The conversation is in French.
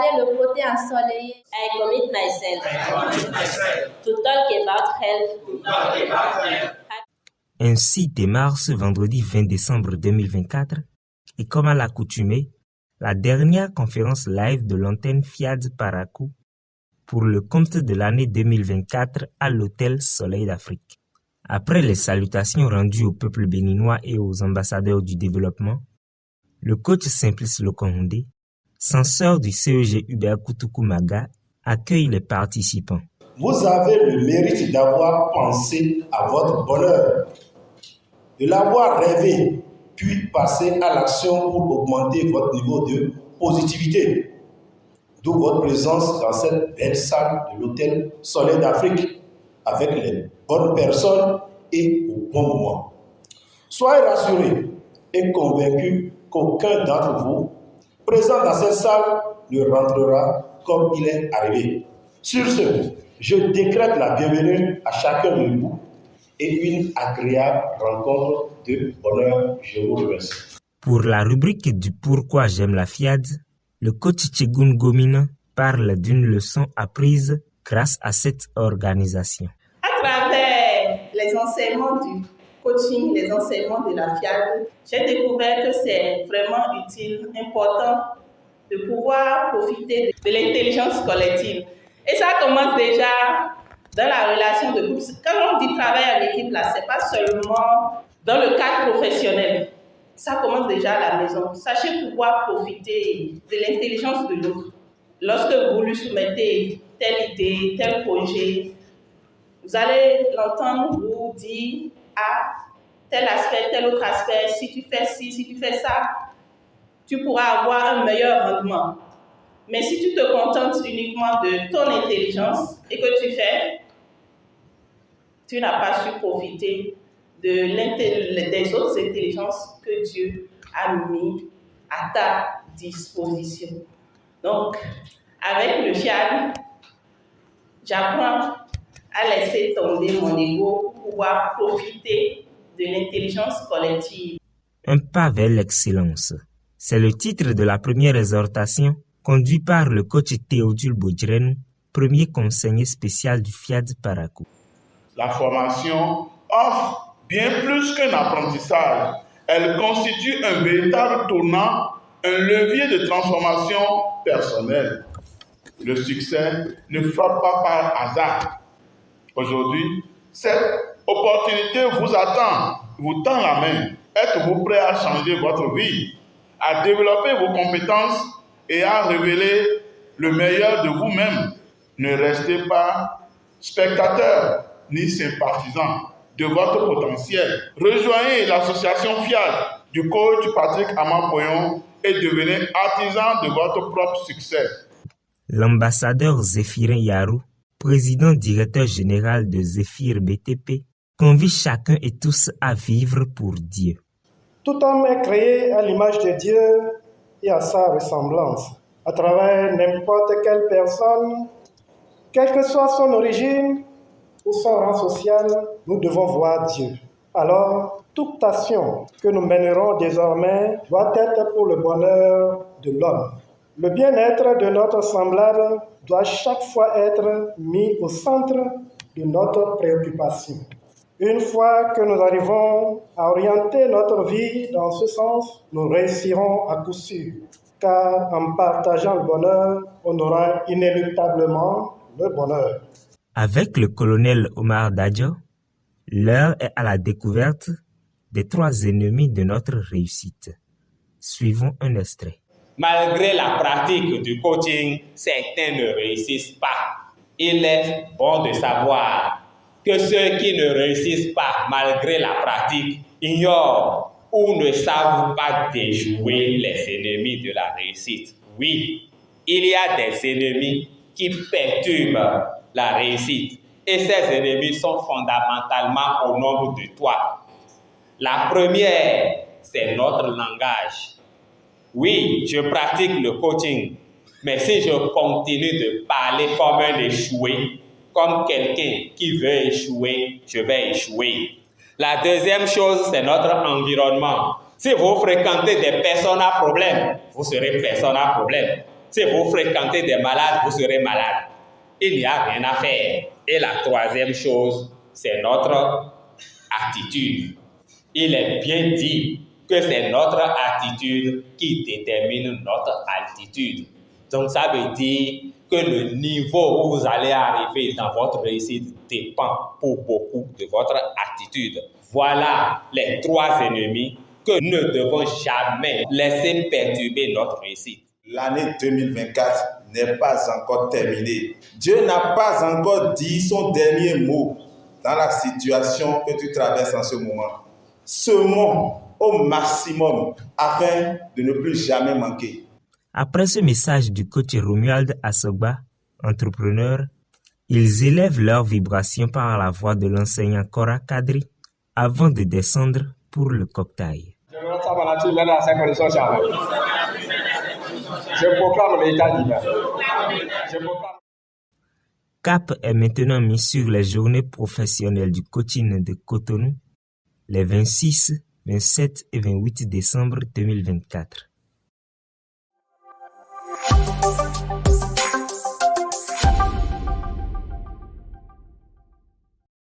Regardez le côté ensoleillé. I commit myself to talk about health. Ainsi démarre ce vendredi 20 décembre 2024 et comme à l'accoutumée, la dernière conférence live de l'antenne FIAD Parakou pour le compte de l'année 2024 à l'hôtel Soleil d'Afrique. Après les salutations rendues au peuple béninois et aux ambassadeurs du développement, le coach Simplice Lokonde, censeur du CEG Hubert Koutoukou Maga, accueille les participants. Vous avez le mérite d'avoir pensé à votre bonheur, de l'avoir rêvé, puis passer à l'action pour augmenter votre niveau de positivité. D'où votre présence dans cette belle salle de l'hôtel Soleil d'Afrique, avec les bonnes personnes et au bon moment. Soyez rassurés et convaincus qu'aucun d'entre vous, présent dans cette salle, ne rentrera comme il est arrivé. Sur ce, je décrète la bienvenue à chacun de vous et une agréable rencontre de bonheur. Je vous remercie. Pour la rubrique du Pourquoi j'aime la FIAD, le coach Tchegoun Gomina parle d'une leçon apprise grâce à cette organisation. À travers les enseignements du coaching, les enseignements de la FIAD, j'ai découvert que c'est vraiment utile, important de pouvoir profiter de l'intelligence collective. Et ça commence déjà dans la relation de groupe. Quand on dit travail en équipe, là, c'est pas seulement dans le cadre professionnel. Ça commence déjà à la maison. Sachez pouvoir profiter de l'intelligence de l'autre. Lorsque vous lui soumettez telle idée, tel projet, vous allez l'entendre vous dire tel aspect, tel autre aspect, si tu fais ci, si tu fais ça, tu pourras avoir un meilleur rendement. Mais si tu te contentes uniquement de ton intelligence et que tu n'as pas su profiter des autres intelligences que Dieu a mis à ta disposition. Donc, avec le FIAD, j'apprends à laisser tomber mon ego pour pouvoir profiter de l'intelligence collective. Un pas vers l'excellence. C'est le titre de la première exhortation conduit par le coach Théodule Bodjrenou, premier conseiller spécial du FIAD Parakou. La formation offre bien plus qu'un apprentissage. Elle constitue un véritable tournant, un levier de transformation personnelle. Le succès ne frappe pas par hasard. Aujourd'hui, cette opportunité vous attend, vous tend la main. Êtes-vous prêt à changer votre vie, à développer vos compétences et à révéler le meilleur de vous-même? Ne restez pas spectateur ni sympathisant de votre potentiel. Rejoignez l'association FIAD du coach Patrick Amapoyon et devenez artisan de votre propre succès. L'ambassadeur Zéphirin Yarou, président directeur général de Zéphyr BTP, convie chacun et tous à vivre pour Dieu. Tout homme est créé à l'image de Dieu et à sa ressemblance. À travers n'importe quelle personne, quelle que soit son origine ou son rang social, nous devons voir Dieu. Alors, toute action que nous mènerons désormais doit être pour le bonheur de l'homme. Le bien-être de notre semblable doit chaque fois être mis au centre de notre préoccupation. Une fois que nous arrivons à orienter notre vie dans ce sens, nous réussirons à coup sûr, car en partageant le bonheur, on aura inéluctablement le bonheur. Avec le colonel Omar Dadjo, l'heure est à la découverte des 3 ennemis de notre réussite. Suivons un extrait. Malgré la pratique du coaching, certains ne réussissent pas. Il est bon de savoir que ceux qui ne réussissent pas malgré la pratique ignorent ou ne savent pas déjouer les ennemis de la réussite. Oui, il y a des ennemis qui perturbent la réussite et ces ennemis sont fondamentalement au nombre de 3. La première, c'est notre langage. Oui, je pratique le coaching, mais si je continue de parler comme un échoué, comme quelqu'un qui veut échouer, je vais échouer. La deuxième chose, c'est notre environnement. Si vous fréquentez des personnes à problème, vous serez personne à problème. Si vous fréquentez des malades, vous serez malade. Il n'y a rien à faire. Et la troisième chose, c'est notre attitude. Il est bien dit que c'est notre attitude qui détermine notre altitude. Donc ça veut dire que le niveau où vous allez arriver dans votre réussite dépend pour beaucoup de votre attitude. Voilà les 3 ennemis que nous ne devons jamais laisser perturber notre réussite. L'année 2024 n'est pas encore terminée. Dieu n'a pas encore dit son dernier mot dans la situation que tu traverses en ce moment. Semons au maximum afin de ne plus jamais manquer. Après ce message du coach Romuald Asogba, entrepreneur, ils élèvent leur vibration par la voix de l'enseignant Cora Kadri avant de descendre pour le cocktail. Je proclame l'état divin. Cap est maintenant mis sur les journées professionnelles du coaching de Cotonou les 26, 27 et 28 décembre 2024.